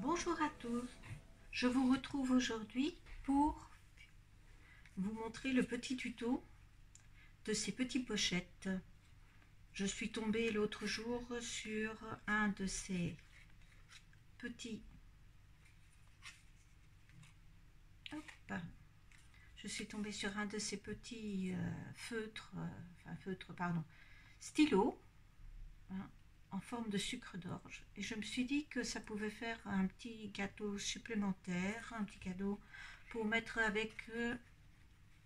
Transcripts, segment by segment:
Bonjour à tous, je vous retrouve aujourd'hui pour vous montrer le petit tuto de ces petites pochettes. Je suis tombée l'autre jour sur un de ces petits stylos, hein, en forme de sucre d'orge, et je me suis dit que ça pouvait faire un petit gâteau supplémentaire, un petit cadeau pour mettre avec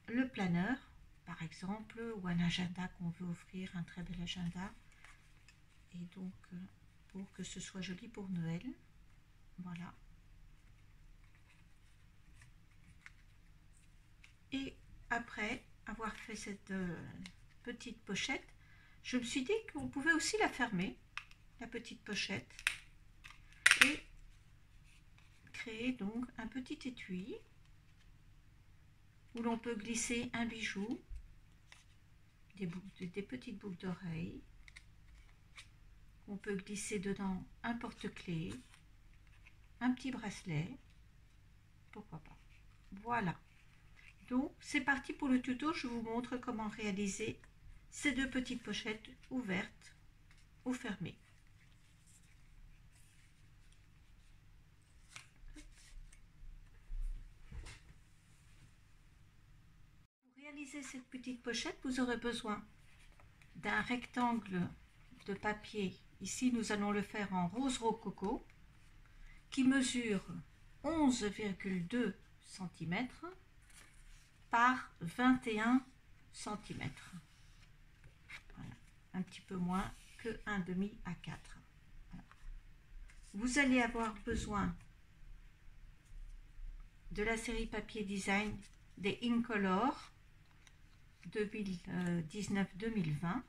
le planeur par exemple, ou un agenda qu'on veut offrir, un très bel agenda, et donc pour que ce soit joli pour Noël. Voilà. Et après avoir fait cette petite pochette, je me suis dit qu'on pouvait aussi la fermer, la petite pochette, et créer donc un petit étui où l'on peut glisser un bijou, des petites boucles d'oreilles. On peut glisser dedans un porte-clés, un petit bracelet, pourquoi pas. Voilà. Donc c'est parti pour le tuto. Je vous montre comment réaliser ces deux petites pochettes ouvertes ou fermées. Pour réaliser cette petite pochette, vous aurez besoin d'un rectangle de papier. Ici nous allons le faire en rose rococo, qui mesure 11,2 cm par 21 cm. Voilà, un petit peu moins que 1,5 à 4. Voilà. Vous allez avoir besoin de la série papier design des Incolor 2019-2020,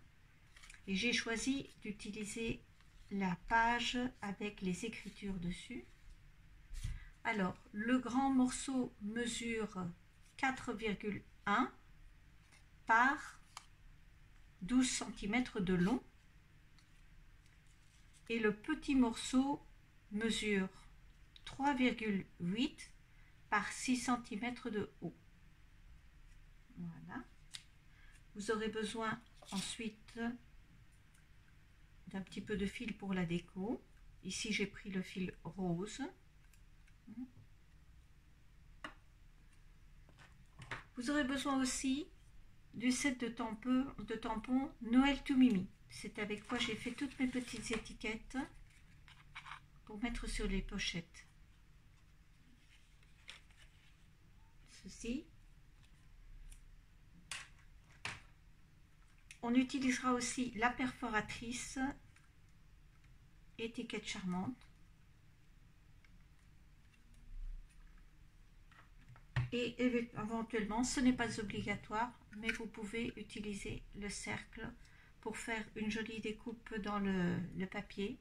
et j'ai choisi d'utiliser la page avec les écritures dessus. Alors, le grand morceau mesure 4,1 par 12 cm de long, et le petit morceau mesure 3,8 par 6 cm de haut. Voilà. Vous aurez besoin ensuite d'un petit peu de fil pour la déco. Ici j'ai pris le fil rose. Vous aurez besoin aussi du set de tampons Noël to Mimi. C'est avec quoi j'ai fait toutes mes petites étiquettes pour mettre sur les pochettes. Ceci. On utilisera aussi la perforatrice étiquette charmante. Et éventuellement, ce n'est pas obligatoire, mais vous pouvez utiliser le cercle pour faire une jolie découpe dans le papier,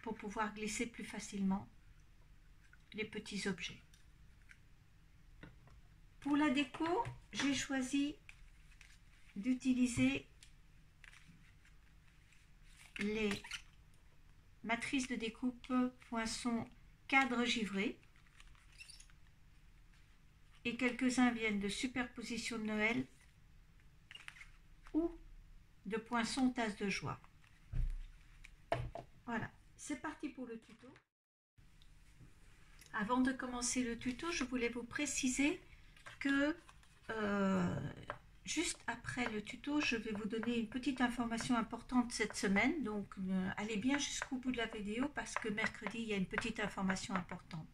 pour pouvoir glisser plus facilement les petits objets. Pour la déco, j'ai choisi d'utiliser les matrices de découpe Poinçon cadre givré, et quelques-uns viennent de Superposition de Noël ou de Poinçon tasse de joie. Voilà, c'est parti pour le tuto. Avant de commencer le tuto, je voulais vous préciser que juste après le tuto, je vais vous donner une petite information importante cette semaine. Donc allez bien jusqu'au bout de la vidéo, parce que mercredi, il y a une petite information importante.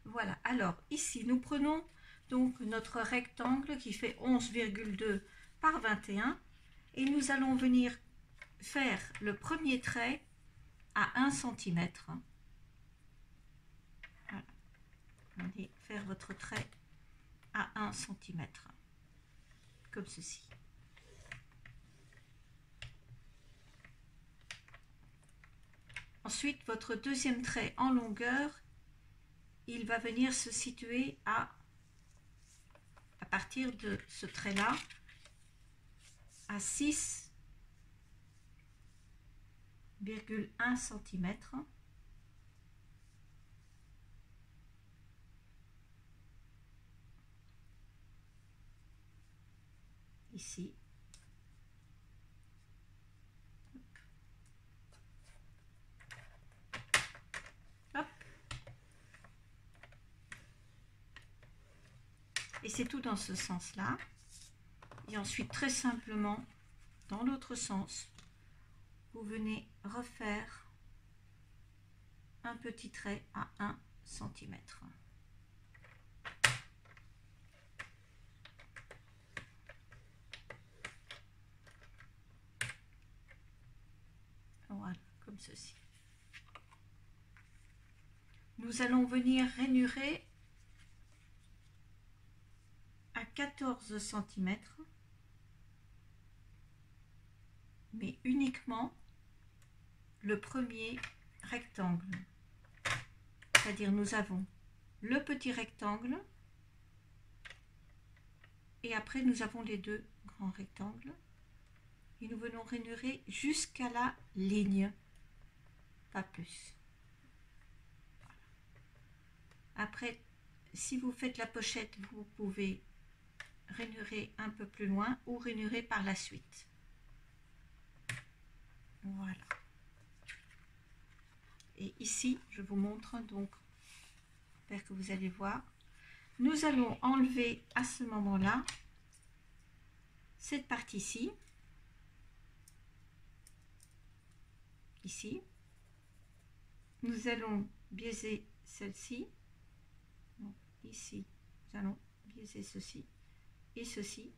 Voilà, alors ici, nous prenons donc notre rectangle qui fait 11,2 par 21, et nous allons venir faire le premier trait à 1 cm. Voilà. Allez faire votre trait à 1 cm, comme ceci. Ensuite, votre deuxième trait en longueur, il va venir se situer à partir de ce trait-là, à 6,1 cm. ici. Hop. Et c'est tout dans ce sens-là. Et ensuite, très simplement, dans l'autre sens, vous venez refaire un petit trait à 1 cm. Voilà, comme ceci. Nous allons venir rainurer à 14 cm, mais uniquement le premier rectangle. C'est-à-dire nous avons le petit rectangle et après nous avons les deux grands rectangles et nous venons rainurer jusqu'à la ligne, pas plus. Après, si vous faites la pochette, vous pouvez rainurer un peu plus loin ou rainurer par la suite. Voilà. Et ici, je vous montre donc, j'espère que vous allez voir. Nous allons enlever à ce moment-là cette partie-ci, ici. Nous allons biaiser celle-ci. Ici, nous allons biaiser ceci et ceci.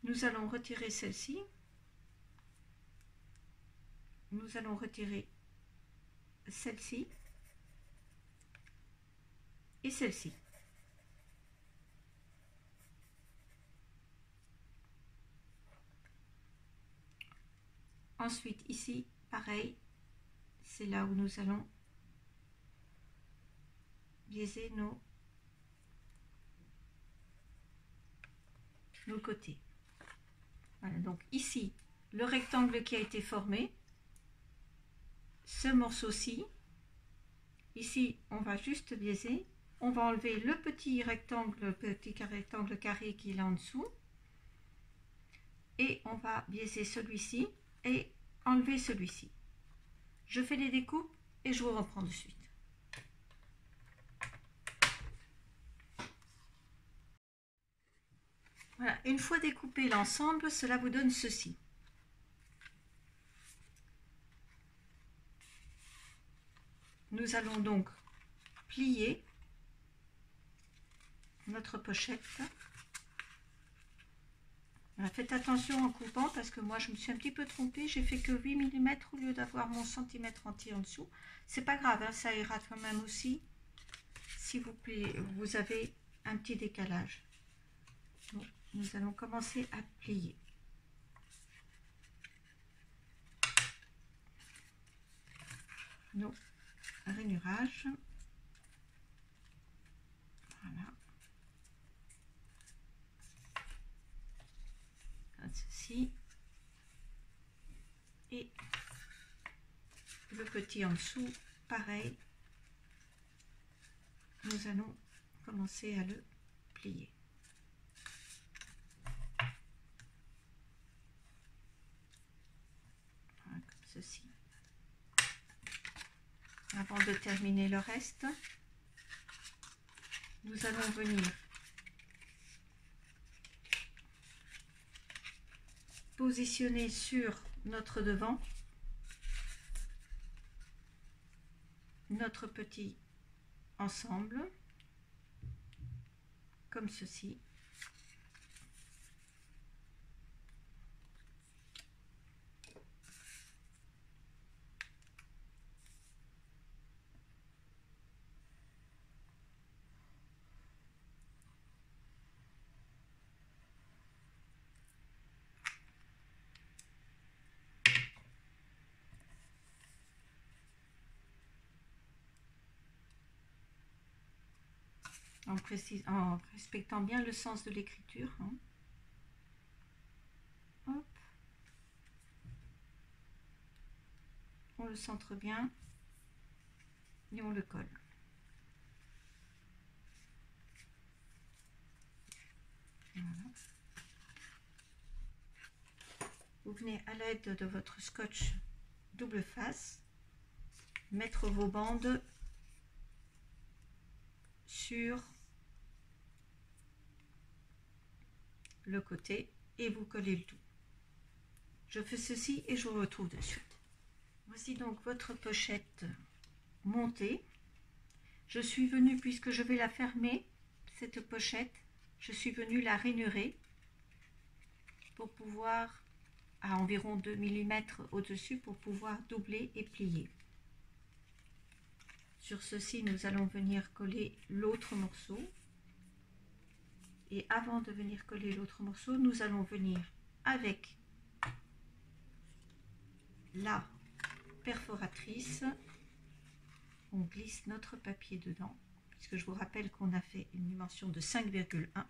Nous allons retirer celle-ci. Nous allons retirer celle-ci et celle-ci. Ensuite, ici, pareil, c'est là où nous allons biaiser nos côtés. Voilà, donc ici, le rectangle qui a été formé, ce morceau-ci, ici, on va juste biaiser, on va enlever le petit rectangle carré qui est là en dessous, et on va biaiser celui-ci et enlever celui-ci. Je fais les découpes et je vous reprends de suite. Voilà, une fois découpé l'ensemble, cela vous donne ceci. Nous allons donc plier notre pochette. Voilà, faites attention en coupant parce que moi je me suis un petit peu trompée, j'ai fait que 8 mm au lieu d'avoir mon centimètre entier en dessous. C'est pas grave, hein, ça ira quand même aussi si vous pliez, vous avez un petit décalage. Donc, nous allons commencer à plier. Nos rainurages. Voilà. Comme ceci. Et le petit en dessous, pareil. Nous allons commencer à le plier. Voilà, comme ceci. Avant de terminer le reste, nous allons venir positionner sur notre devant notre petit ensemble, comme ceci. En respectant bien le sens de l'écriture. Hein. Hop. On le centre bien et on le colle. vous venez à l'aide de votre scotch double face mettre vos bandes sur le côté et vous collez le tout. Je fais ceci et je vous retrouve de suite. Voici donc votre pochette montée. Je suis venue, puisque je vais la fermer, cette pochette, je suis venue la rainurer pour pouvoir, à environ 2 mm au-dessus, pour pouvoir doubler et plier. Sur ceci, nous allons venir coller l'autre morceau. Et avant de venir coller l'autre morceau, nous allons venir avec la perforatrice, on glisse notre papier dedans, puisque je vous rappelle qu'on a fait une dimension de 5,1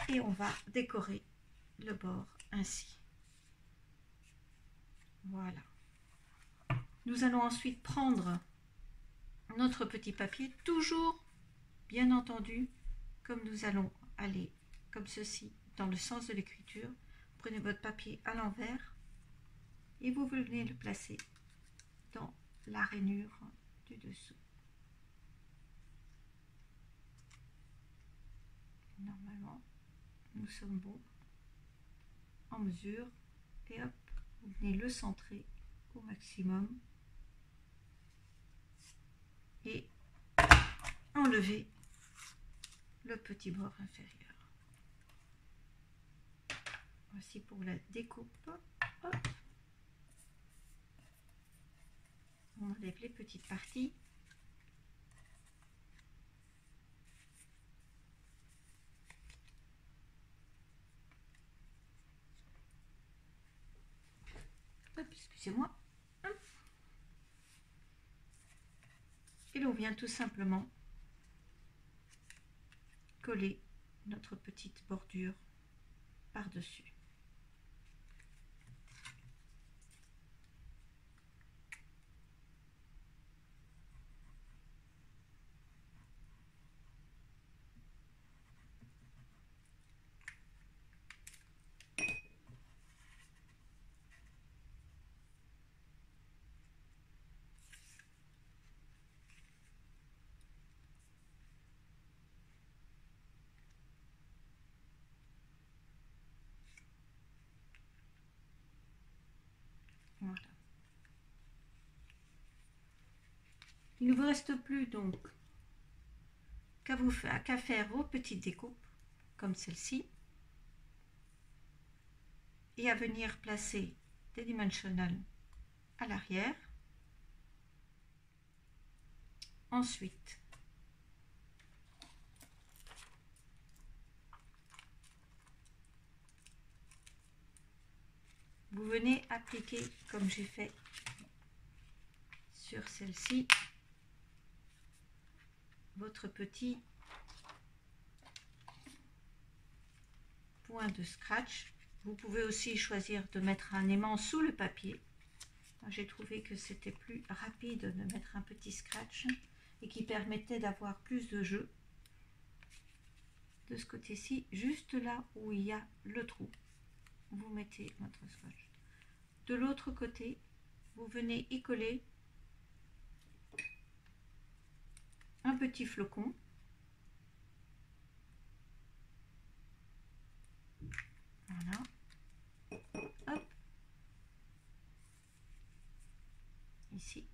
et on va décorer le bord ainsi. Voilà. Nous allons ensuite prendre notre petit papier, toujours bien entendu, comme nous allons aller comme ceci dans le sens de l'écriture. Prenez votre papier à l'envers et vous venez le placer dans la rainure du dessous. Normalement, nous sommes bons en mesure et hop, vous venez le centrer au maximum et enlever le petit bord inférieur. Voici pour la découpe. Hop. On enlève les petites parties. Excusez-moi. Et l'on vient tout simplement coller notre petite bordure par-dessus. Voilà. Il ne vous reste plus donc qu'à faire vos petites découpes comme celle-ci et à venir placer des dimensionals à l'arrière. Ensuite, vous venez appliquer comme j'ai fait sur celle-ci votre petit point de scratch. Vous pouvez aussi choisir de mettre un aimant sous le papier. J'ai trouvé que c'était plus rapide de mettre un petit scratch et qui permettait d'avoir plus de jeu. De ce côté-ci, juste là où il y a le trou, vous mettez votre scotch. De l'autre côté, vous venez y coller un petit flocon. Voilà. Hop. Ici.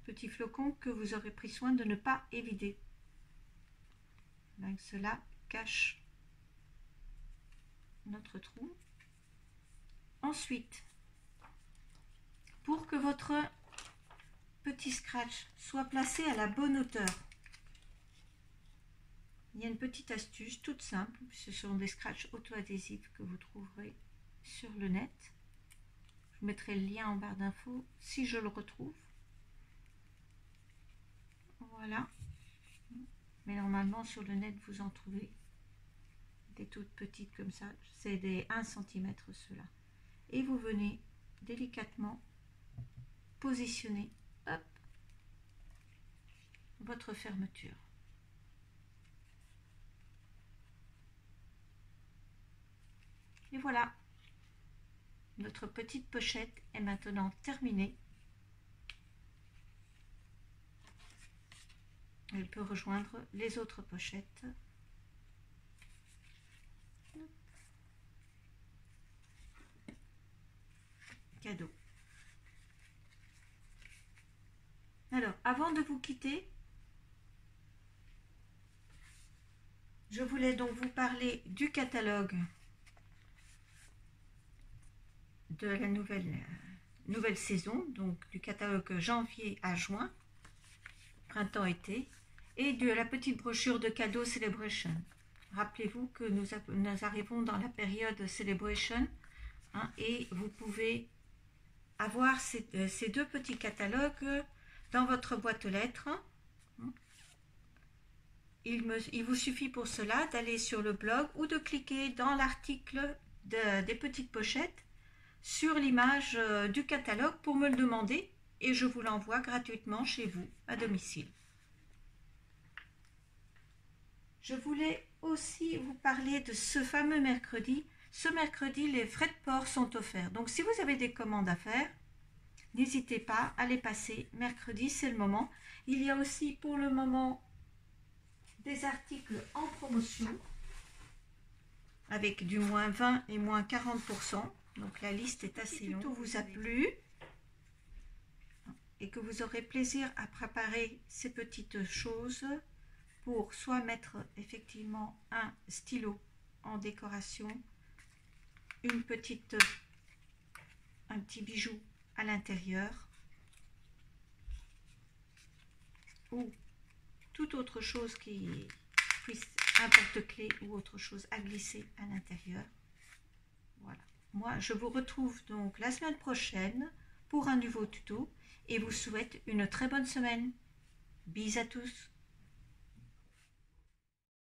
Petit flocon que vous aurez pris soin de ne pas évider. Donc cela cache notre trou. Ensuite, pour que votre petit scratch soit placé à la bonne hauteur, il y a une petite astuce toute simple. Ce sont des scratchs auto-adhésifs que vous trouverez sur le net. Je mettrai le lien en barre d'infos si je le retrouve. Voilà. Mais normalement sur le net vous en trouvez des toutes petites comme ça. C'est des 1 cm ceux-là. Et vous venez délicatement positionner, hop, votre fermeture. Et voilà, notre petite pochette est maintenant terminée. Elle peut rejoindre les autres pochettes. Cadeau. Alors, avant de vous quitter, je voulais donc vous parler du catalogue de la nouvelle saison, donc du catalogue janvier à juin, printemps-été, et de la petite brochure de cadeaux Celebration. Rappelez-vous que nous arrivons dans la période Celebration, hein, et vous pouvez avoir ces deux petits catalogues dans votre boîte aux lettres. Il vous suffit pour cela d'aller sur le blog ou de cliquer dans l'article des petites pochettes sur l'image du catalogue pour me le demander et je vous l'envoie gratuitement chez vous à domicile. Je voulais aussi vous parler de ce fameux mercredi. Ce mercredi, les frais de port sont offerts. Donc si vous avez des commandes à faire, n'hésitez pas à les passer. Mercredi, c'est le moment. Il y a aussi pour le moment des articles en promotion avec du moins 20 et moins 40%. Donc la liste est assez longue. Si tout vous a plu et que vous aurez plaisir à préparer ces petites choses pour soit mettre effectivement un stylo en décoration, un petit bijou à l'intérieur ou toute autre chose qui puisse, un porte-clés ou autre chose à glisser à l'intérieur. Voilà. Moi, je vous retrouve donc la semaine prochaine pour un nouveau tuto et vous souhaite une très bonne semaine. Bisous à tous.